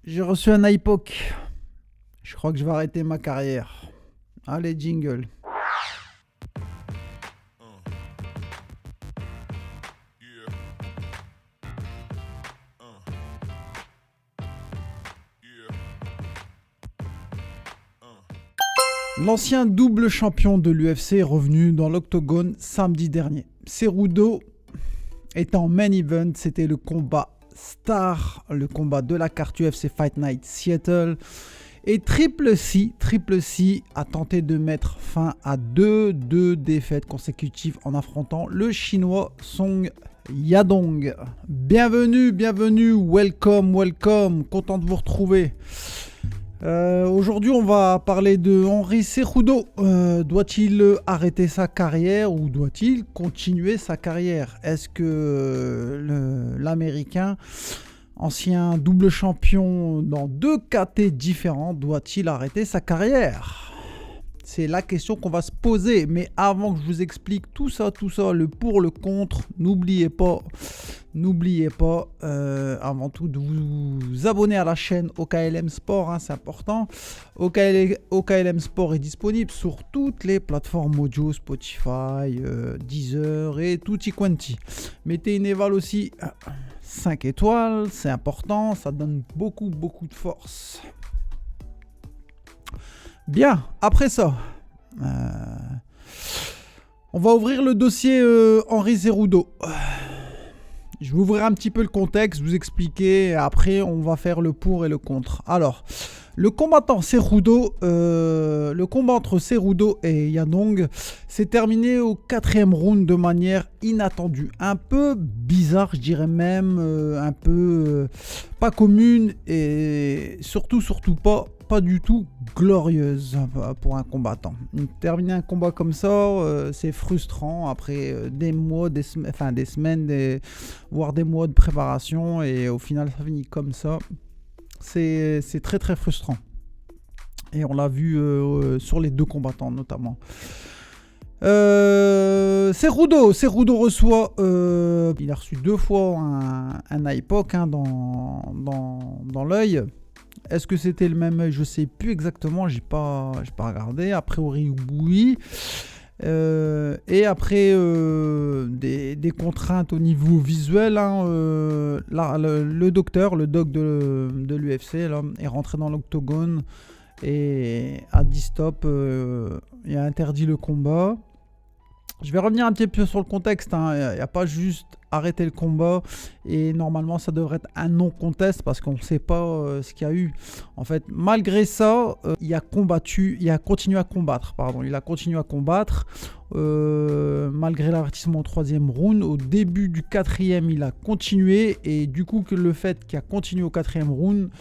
J'ai reçu un iPoc. Je crois que je vais arrêter ma carrière. Allez, jingle. L'ancien double champion de l'UFC est revenu dans l'octogone samedi dernier. Cerudo est en main event, c'était le combat star, le combat de la carte UFC Fight Night Seattle. Et Triple C a tenté de mettre fin à deux défaites consécutives en affrontant le chinois Song Yadong. Bienvenue, welcome, content de vous retrouver. Aujourd'hui, on va parler de Henry Cejudo. Doit-il arrêter sa carrière ou doit-il continuer sa carrière? Est-ce que l'Américain, ancien double champion dans deux KT différents, doit-il arrêter sa carrière? C'est la question qu'on va se poser. Mais avant que je vous explique tout ça, le pour, le contre, n'oubliez pas, avant tout de vous abonner à la chaîne OKLM Sport, c'est important. OKLM Sport est disponible sur toutes les plateformes audio, Spotify, Deezer et tutti quanti. Mettez une éval aussi, 5 étoiles, c'est important, ça donne beaucoup de force. Bien, après ça, on va ouvrir le dossier Henry Cejudo. Je vais ouvrir un petit peu le contexte, vous expliquer, et après on va faire le pour et le contre. Alors, le combat entre Cejudo et Yadong s'est terminé au 4e round de manière inattendue. Un peu bizarre, je dirais même, un peu pas commune et surtout pas du tout glorieuse pour un combattant. Terminer un combat comme ça, c'est frustrant après des mois, des semaines, voire des mois de préparation, et au final ça finit comme ça. C'est très frustrant. Et on l'a vu sur les deux combattants notamment. Cejudo reçoit, il a reçu 2 fois un iPoc dans l'œil. Est-ce que c'était le même œil? Je sais plus exactement, j'ai pas regardé. A priori oui. Et après des contraintes au niveau visuel, le doc de l'UFC est rentré dans l'octogone et a dit stop, il a interdit le combat. Je vais revenir un petit peu sur le contexte, il n'y a pas juste arrêter le combat, et normalement ça devrait être un non-contest parce qu'on ne sait pas ce qu'il y a eu. En fait, malgré ça, il a continué à combattre, malgré l'avertissement au 3e round. Au début du 4e, il a continué, et du coup que le fait qu'il a continué au 4e round,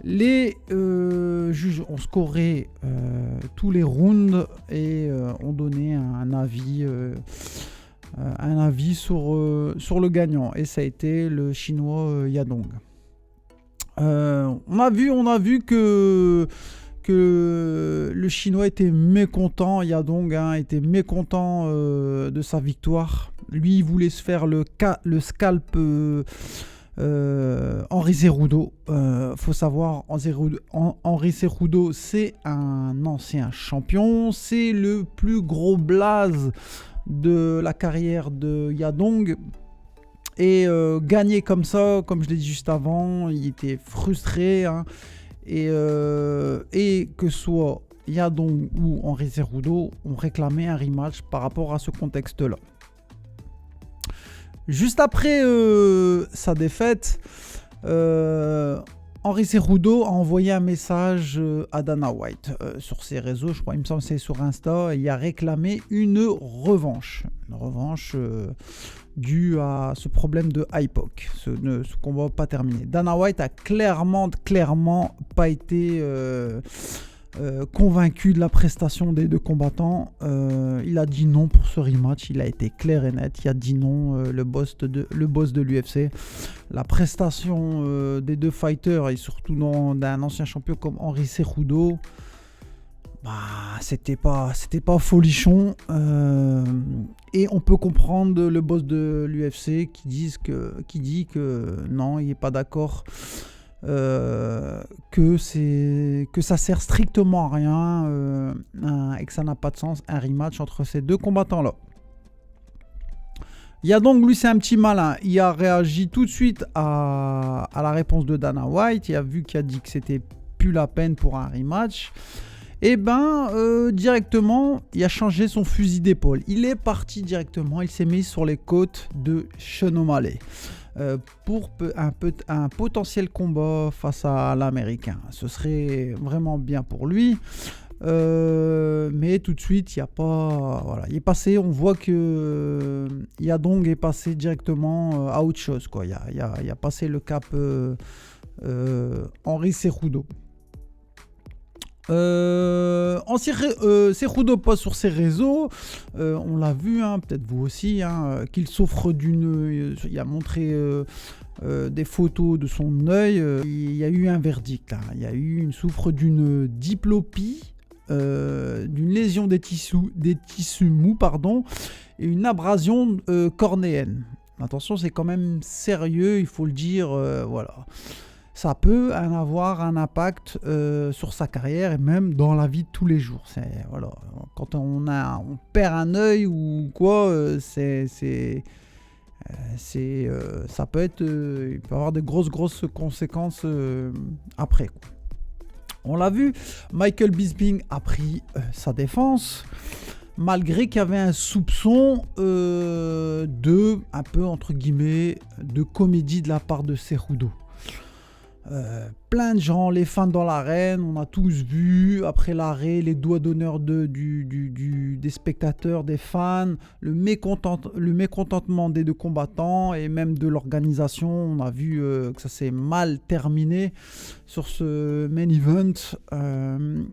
les juges ont scoré tous les rounds et ont donné un avis sur le gagnant, et ça a été le chinois Yadong. On a vu que le chinois était mécontent, Yadong était mécontent de sa victoire. Lui, il voulait se faire le scalp Henry Cejudo. Faut savoir, Henry Cejudo, c'est un ancien champion, c'est le plus gros blaze de la carrière de Yadong, et gagner comme ça, comme je l'ai dit juste avant, il était frustré, et que soit Yadong ou Henry Cejudo ont réclamé un rematch par rapport à ce contexte là. Juste après sa défaite, Henry Cejudo a envoyé un message à Dana White sur ses réseaux, je crois, il me semble que c'est sur Insta, et il a réclamé une revanche due à ce problème de iPoc, ce combat pas terminé. Dana White a clairement pas été convaincu de la prestation des deux combattants. Il a dit non pour ce rematch, il a été clair et net, il a dit non, le boss de l'UFC. La prestation des deux fighters, et surtout d'un ancien champion comme Henry Cejudo, c'était pas folichon, et on peut comprendre le boss de l'UFC qui dit que non, il n'est pas d'accord que ça sert strictement à rien et que ça n'a pas de sens, un rematch entre ces deux combattants-là. Il y a donc, lui, c'est un petit malin. Il a réagi tout de suite à la réponse de Dana White. Il a vu qu'il a dit que c'était plus la peine pour un rematch. Et directement, il a changé son fusil d'épaule. Il est parti directement. Il s'est mis sur les côtes de Sean O'Malley pour un potentiel combat face à l'Américain. Ce serait vraiment bien pour lui. Mais tout de suite, il y a pas, voilà, il est passé. On voit que Yadong est passé directement à autre chose, quoi. Il a passé le cap Henry Cejudo. Cejudo poste sur ses réseaux, on l'a vu, hein, peut-être vous aussi, hein, qu'il souffre d'une. Il a montré des photos de son œil. Il y a eu un verdict. Hein. Il souffre d'une diplopie. D'une lésion des tissus mous, et une abrasion cornéenne. Attention, c'est quand même sérieux, il faut le dire, voilà. Ça peut avoir un impact sur sa carrière et même dans la vie de tous les jours. Voilà. Quand on perd un œil ou quoi, ça peut être, il peut avoir de grosses conséquences après, quoi. On l'a vu, Michael Bisping a pris sa défense, malgré qu'il y avait un soupçon un peu entre guillemets, de comédie de la part de Cejudo. Plein de gens, les fans dans l'arène, on a tous vu, après l'arrêt, les doigts d'honneur des spectateurs, des fans, le mécontentement des deux combattants et même de l'organisation. On a vu que ça s'est mal terminé sur ce main event. On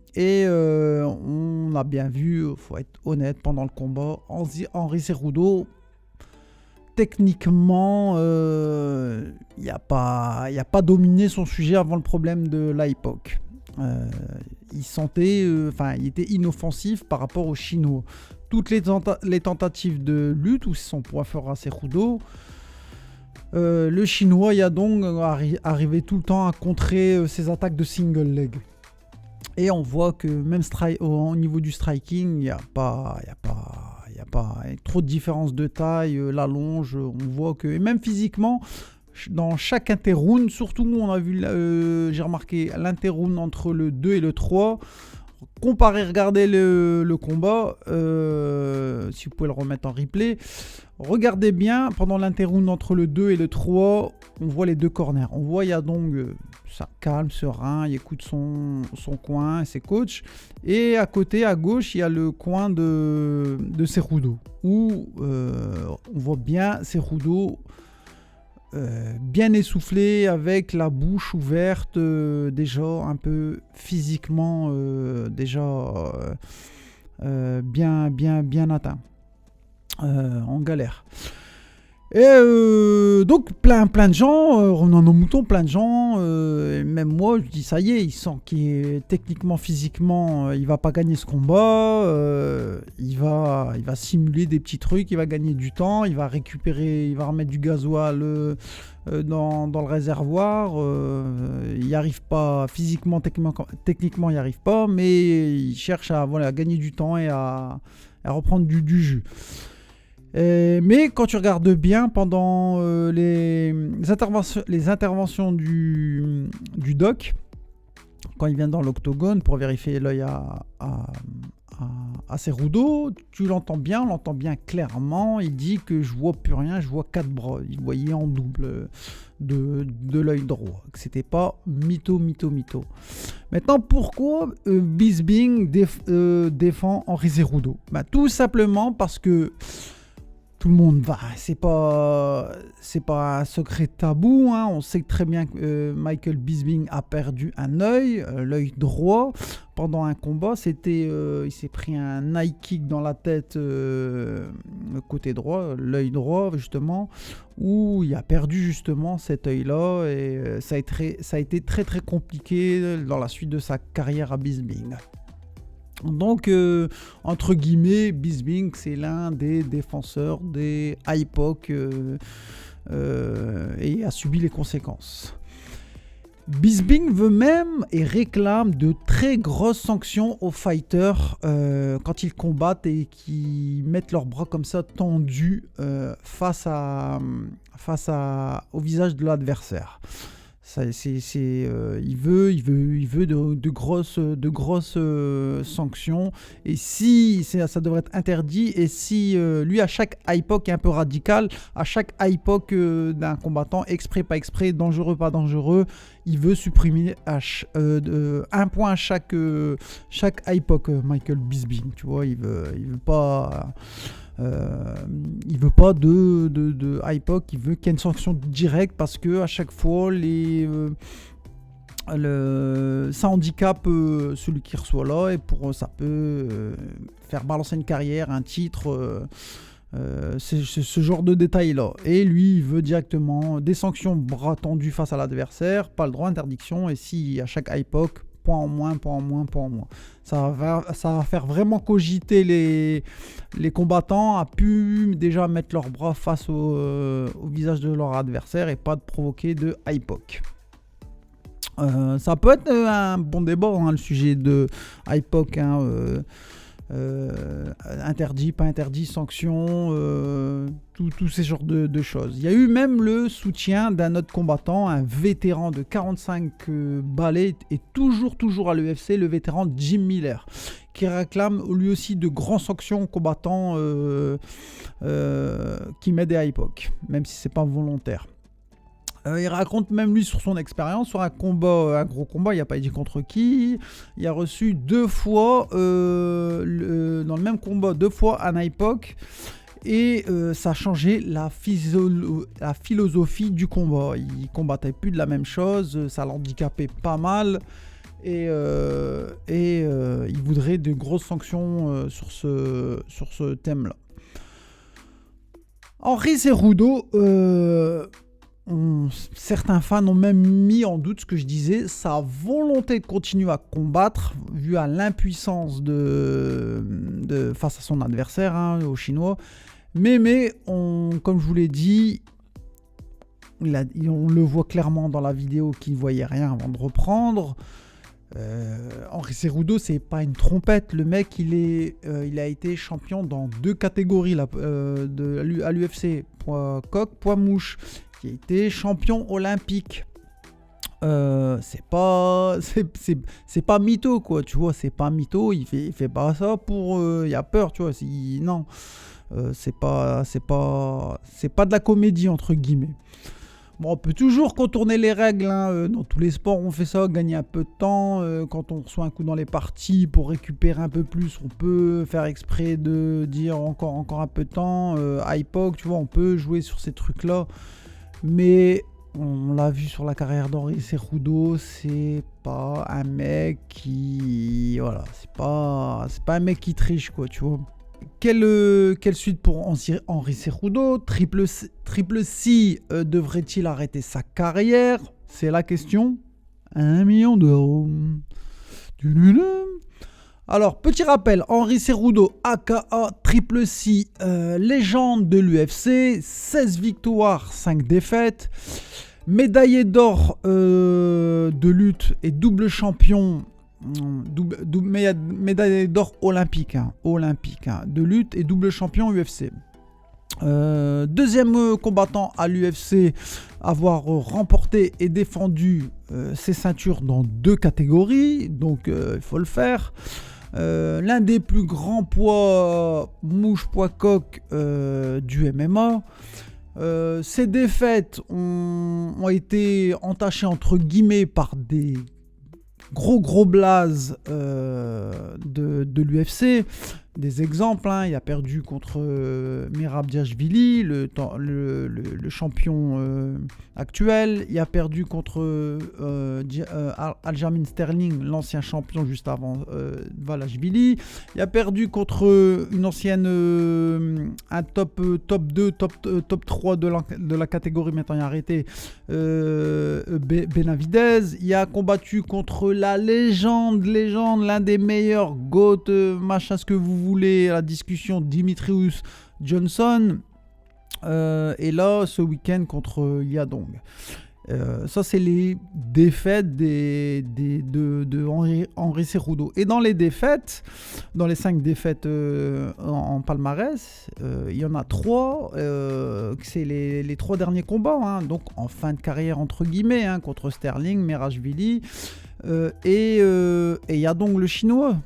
a bien vu, il faut être honnête, pendant le combat, Henry Cejudo, techniquement, il n'a pas dominé son sujet avant le problème de l'AIPOC. Il était inoffensif par rapport aux Chinois. Toutes les tentatives de lutte, où c'est son point fort à Cejudo, le Chinois Yadong arrivait tout le temps à contrer ses attaques de single leg. Et on voit que même au niveau du striking, il n'y a pas trop de différence de taille, la longe, on voit que, et même physiquement, dans chaque interround, surtout on a vu, j'ai remarqué l'interround entre le 2 et le 3, regardez le combat, si vous pouvez le remettre en replay, regardez bien, pendant l'interround entre le 2 et le 3, on voit les deux corners, on voit Yadong ça calme, serein, il écoute son coin, ses coachs, et à côté, à gauche, il y a le coin de Cejudo, où on voit bien Cejudo bien essoufflé, avec la bouche ouverte, déjà un peu physiquement bien atteint, en galère. Et donc plein de gens, revenant aux moutons, plein de gens, et même moi je dis ça y est, il sent qu'il est techniquement, physiquement, il va pas gagner ce combat, il va simuler des petits trucs, il va gagner du temps, il va récupérer, il va remettre du gasoil dans le réservoir, il n'y arrive pas physiquement, techniquement il n'y arrive pas, mais il cherche à gagner du temps et à reprendre du jus. Mais quand tu regardes bien pendant les interventions du doc, quand il vient dans l'octogone pour vérifier l'œil à Cejudo, on l'entend bien clairement, il dit que je vois plus rien, je vois 4 bras, il voyait en double de l'œil droit, que c'était pas mytho. Maintenant, pourquoi Bisping défend Henry Cejudo? Tout simplement parce que tout le monde va, c'est pas un secret tabou, hein. On sait très bien que Michael Bisping a perdu un œil, l'œil droit, pendant un combat. Il s'est pris un high kick dans la tête, le côté droit, l'œil droit justement, où il a perdu justement cet œil-là, et ça a été très très compliqué dans la suite de sa carrière à Bisping. Donc, entre guillemets, Bisping, c'est l'un des défenseurs des AIPOC et a subi les conséquences. Bisping veut même et réclame de très grosses sanctions aux fighters quand ils combattent et qui mettent leurs bras comme ça tendus au visage de l'adversaire. Il veut de grosses sanctions, et si ça devrait être interdit. Et si lui, à chaque époque est un peu radical, à chaque époque d'un combattant, exprès pas exprès, dangereux pas dangereux, il veut supprimer un point à chaque époque. Michael Bisping, tu vois, il veut pas. Il veut pas de hypoc, il veut qu'il y ait une sanction directe, parce que à chaque fois ça handicape celui qui reçoit là, et ça peut faire balancer une carrière, un titre, c'est ce genre de détails là. Et lui, il veut directement des sanctions, bras tendus face à l'adversaire, pas le droit, interdiction. Et si à chaque époque, point en moins. Ça va faire vraiment cogiter les combattants à pu déjà mettre leurs bras face au visage de leur adversaire, et pas de provoquer de hypoc. Ça peut être un bon débat, hein, le sujet de hypoc, interdit, pas interdit, sanctions, tous ces genres de choses. Il y a eu même le soutien d'un autre combattant, un vétéran de 45 balais, et toujours à l'UFC, le vétéran Jim Miller, qui réclame lui aussi de grandes sanctions aux combattants qui mettent des hypoc, même si c'est pas volontaire. Il raconte même lui sur son expérience sur un gros combat, il n'a pas dit contre qui. Il a reçu 2 fois, dans le même combat, 2 fois un hypoc, et ça a changé la philosophie du combat. Il combattait plus de la même chose, ça l'handicapait pas mal, et il voudrait de grosses sanctions sur ce thème-là. Henry Cejudo, certains fans ont même mis en doute ce que je disais, sa volonté de continuer à combattre, vu à l'impuissance face à son adversaire, au Chinois. Mais comme je vous l'ai dit, on le voit clairement dans la vidéo qu'il ne voyait rien avant de reprendre. Henry Cejudo, c'est pas une trompette. Le mec, il a été champion dans 2 catégories à l'UFC, poids coq, poids mouche. Qui a été champion olympique. C'est pas mytho, quoi, tu vois, c'est pas mytho. Il fait pas ça pour il a peur, tu vois. Non, c'est pas de la comédie, entre guillemets. Bon, on peut toujours contourner les règles, dans tous les sports on fait ça, gagner un peu de temps, quand on reçoit un coup dans les parties pour récupérer un peu plus, on peut faire exprès de dire encore un peu de temps, hypoc, tu vois, on peut jouer sur ces trucs là. Mais on l'a vu sur la carrière d'Henry Cejudo, c'est pas un mec qui... Voilà, c'est pas un mec qui triche, quoi, tu vois. Quelle suite pour Henry Cejudo? Triple C devrait-il arrêter sa carrière? C'est la question. 1 million d'euros. Alors, petit rappel, Henry Cejudo, aka Triple C, légende de l'UFC, 16 victoires, 5 défaites, médaillé d'or de lutte et double champion, médaillé d'or olympique, de lutte et double champion UFC. Deuxième combattant à l'UFC à avoir remporté et défendu ses ceintures dans 2 catégories, donc il faut le faire. L'un des plus grands poids mouche, poids coq du MMA. Ces défaites ont été entachées entre guillemets par des gros blazes de l'UFC. Des exemples, il a perdu contre Merab-Dvalishvili, le champion actuel. Il a perdu contre Aljamain Sterling, l'ancien champion juste avant Dvalishvili. Il a perdu contre une ancienne, un top 2, top 3 de la catégorie, maintenant il a arrêté, Benavidez. Il a combattu contre la légende, l'un des meilleurs GOAT, machin ce que vous voulez, la discussion, Dimitrius Johnson, et là ce week-end contre Yadong. Ça, c'est les défaites de Henry Cejudo. Et dans les défaites, dans les 5 défaites en palmarès, il y en a 3. C'est les 3 derniers combats, hein, donc en fin de carrière, entre guillemets, hein, contre Sterling, Merashvili. Et il y a donc le chinois.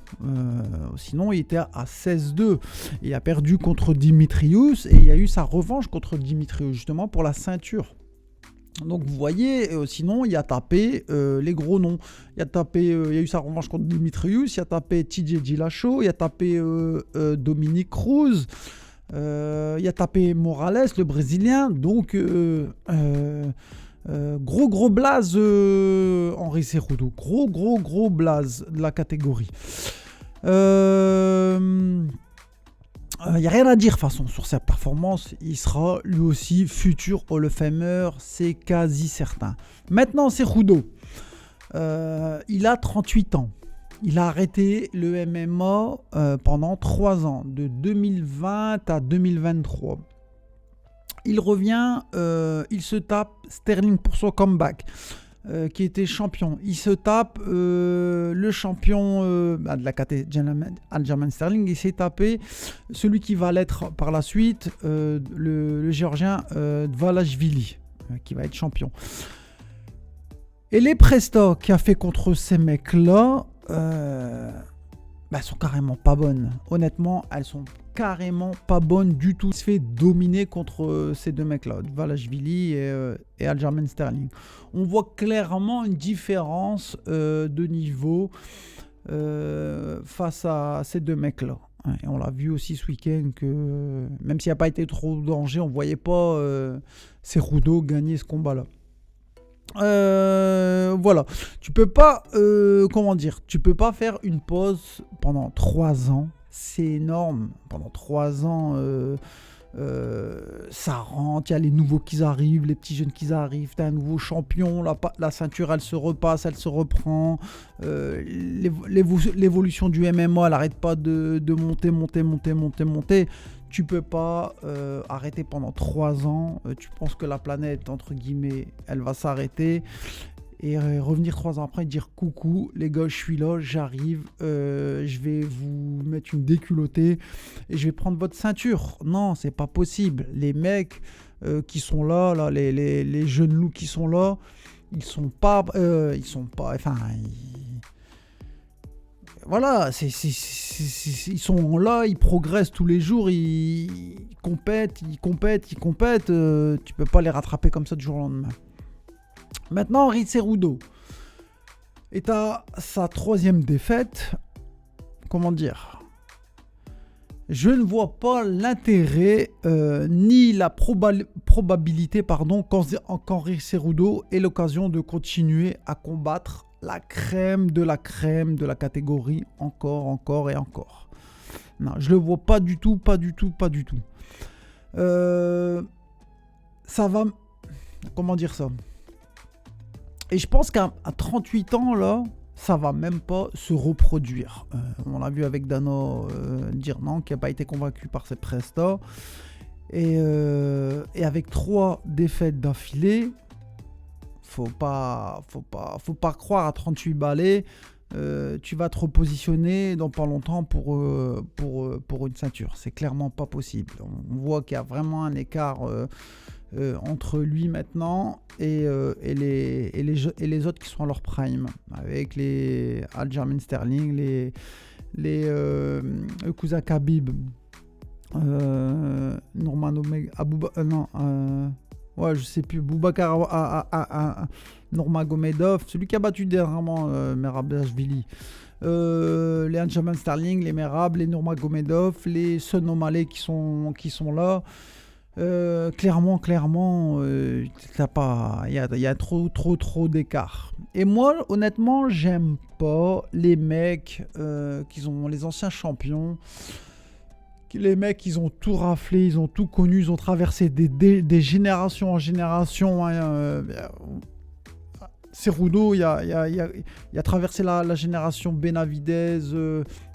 Sinon, il était à 16-2. Il a perdu contre Dimitrius et il y a eu sa revanche contre Dimitrius, justement, pour la ceinture. Donc vous voyez, sinon il a tapé les gros noms. Il a eu sa revanche contre Dimitrius, il a tapé TJ Dillashaw, il a tapé Dominic Cruz, il a tapé Morales, le Brésilien. Donc gros blaze Henry Cejudo. Gros blaze de la catégorie. Il n'y a rien à dire de toute façon sur sa performance. Il sera lui aussi futur Hall of Famer, c'est quasi certain. Maintenant, Cejudo, il a 38 ans. Il a arrêté le MMA pendant 3 ans, de 2020 à 2023. Il revient, il se tape Sterling pour son comeback. Qui était champion. Il se tape le champion de la catégorie Aljamain Sterling. Il s'est tapé celui qui va l'être par la suite, le géorgien Dvalishvili, qui va être champion. Et les prestats qu'il a fait contre ces mecs-là, sont carrément pas bonnes. Honnêtement, elles sont carrément pas bonnes du tout. Il se fait dominer contre ces 2 mecs-là, Dvalishvili et Aljamain Sterling. On voit clairement une différence de niveau face à ces 2 mecs-là. Et on l'a vu aussi ce week-end que même s'il n'y a pas été trop de danger, on ne voyait pas Cejudo gagner ce combat-là. Voilà, tu peux pas tu peux pas faire une pause pendant 3 ans. C'est énorme. Pendant 3 ans, ça rentre, il y a les nouveaux qui arrivent, les petits jeunes qui arrivent, t'as un nouveau champion, la ceinture elle se repasse, elle se reprend, l'évolution du MMA elle n'arrête pas de monter. Tu peux pas arrêter pendant 3 ans. Tu penses que la planète, entre guillemets, elle va s'arrêter et revenir 3 ans après et dire coucou les gars, je suis là, j'arrive, je vais vous mettre une déculottée et je vais prendre votre ceinture. Non, c'est pas possible. Les mecs qui sont là, les jeunes loups qui sont là, ils sont pas, voilà, ils sont là, ils progressent tous les jours, ils compètent. Tu peux pas les rattraper comme ça du jour au lendemain. Maintenant, Henry Cejudo est à sa 3e défaite. Comment dire ? Je ne vois pas l'intérêt ni la probabilité qu'Henry Cejudo ait l'occasion de continuer à combattre la crème de la catégorie encore et encore. Non, je le vois pas du tout. Ça va... Comment dire ça ? Et je pense qu'à 38 ans, là, ça va même pas se reproduire. On l'a vu avec Dano Dirnan, qui n'a pas été convaincu par ses prestats. Et avec 3 défaites d'affilée, faut pas croire à 38 balais. Tu vas te repositionner dans pas longtemps pour une ceinture. C'est clairement pas possible. On voit qu'il y a vraiment un écart entre lui maintenant et les autres qui sont à leur prime, avec les Aljamain Sterling, les Kuza Khabib, je sais plus, Boubacar Nurmagomedov, celui qui a battu dernièrement Merabashvili, les Aljamain Sterling, les Merab, les Nurmagomedov, les Sean O'Malley qui sont là. Clairement, il y a trop d'écart. Et moi, honnêtement, j'aime pas les mecs qui ont les anciens champions. Les mecs, ils ont tout raflé, ils ont tout connu, ils ont traversé des générations en génération. Cerudo, il a traversé la génération Benavidez,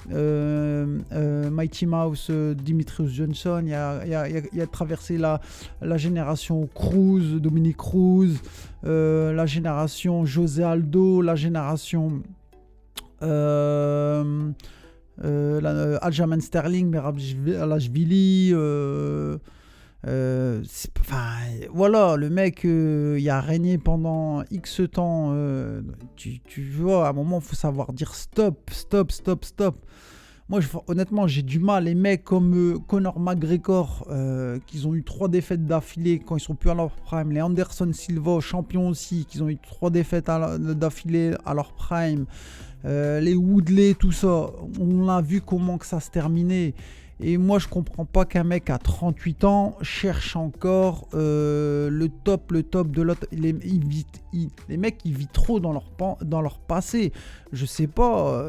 Mighty Mouse, Dimitrios Johnson. Il a traversé la génération Cruz, Dominique Cruz, la génération José Aldo, la génération Aljamain Sterling, Merabishvili. Voilà, le mec, il a régné pendant X temps. Tu vois, à un moment, il faut savoir dire stop. Moi, honnêtement, j'ai du mal. Les mecs comme Conor McGregor, qui ont eu 3 défaites d'affilée quand ils sont plus à leur prime. Les Anderson Silva, champions aussi, qui ont eu 3 défaites d'affilée à leur prime. Les Woodley, tout ça. On a vu comment que ça se terminait. Et moi, je comprends pas qu'un mec à 38 ans cherche encore le top de l'autre. Les mecs, ils vivent trop dans leur passé. Je sais pas.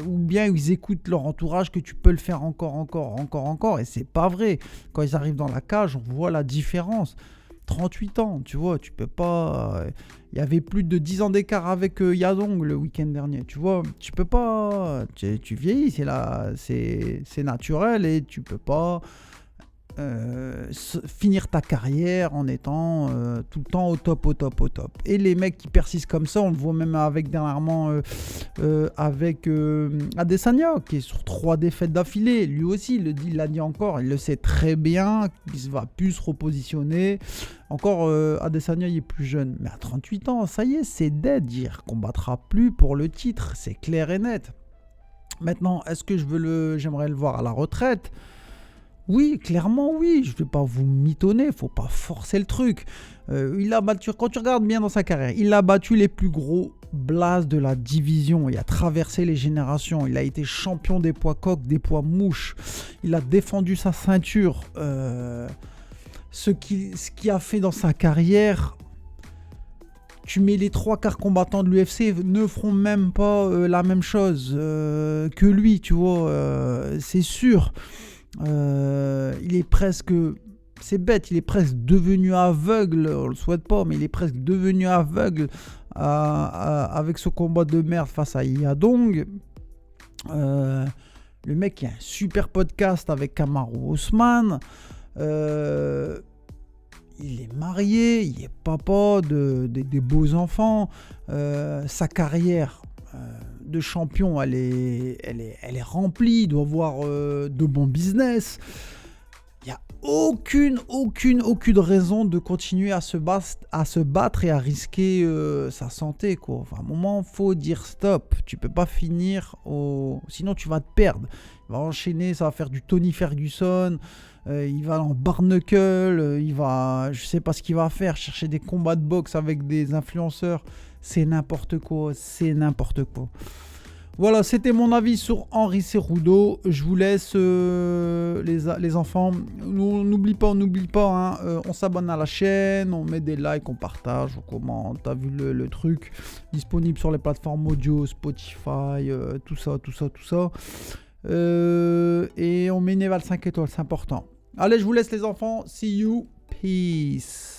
Ou bien ils écoutent leur entourage que tu peux le faire encore. Et c'est pas vrai. Quand ils arrivent dans la cage, on voit la différence. 38 ans, tu vois, tu peux pas... Il y avait plus de 10 ans d'écart avec Yadong le week-end dernier, tu vois, tu peux pas... Tu vieillis, c'est naturel et tu peux pas finir ta carrière en étant tout le temps au top. Et les mecs qui persistent comme ça, on le voit même avec dernièrement avec Adesanya, qui est sur 3 défaites d'affilée. Lui aussi, il l'a dit encore, il le sait très bien, qu'il ne va plus se repositionner. Encore, Adesanya, il est plus jeune. Mais à 38 ans, ça y est, c'est dead. Il ne combattra plus pour le titre, c'est clair et net. Maintenant, est-ce que j'aimerais le voir à la retraite ? Oui, clairement oui, je ne vais pas vous mitonner, il ne faut pas forcer le truc. Il a battu, quand tu regardes bien dans sa carrière, il a battu les plus gros blazes de la division, il a traversé les générations, il a été champion des poids coqs, des poids mouches, il a défendu sa ceinture. Ce qu'il a fait dans sa carrière, tu mets les 3/4 combattants de l'UFC ne feront même pas la même chose que lui, tu vois, c'est sûr. Il est presque, c'est bête, il est presque devenu aveugle, on le souhaite pas, mais il est presque devenu aveugle avec ce combat de merde face à Yadong. Le mec, il a un super podcast avec Kamaru Usman. Il est marié, il est papa des beaux enfants. Sa carrière de champion, elle est remplie, il doit avoir de bons business. Il n'y a aucune raison de continuer à se battre et à risquer sa santé, quoi. Enfin, à un moment, il faut dire stop. Tu peux pas finir sinon tu vas te perdre. Il va enchaîner, ça va faire du Tony Ferguson, il va en barnacle, je sais pas ce qu'il va faire, chercher des combats de boxe avec des influenceurs. C'est n'importe quoi. Voilà, c'était mon avis sur Henry Cerudo. Je vous laisse les enfants. On n'oublie pas, hein, on s'abonne à la chaîne, on met des likes, on partage, on commente. T'as vu le truc disponible sur les plateformes audio, Spotify, tout ça. Et on met une éval 5 étoiles, c'est important. Allez, je vous laisse les enfants. See you. Peace.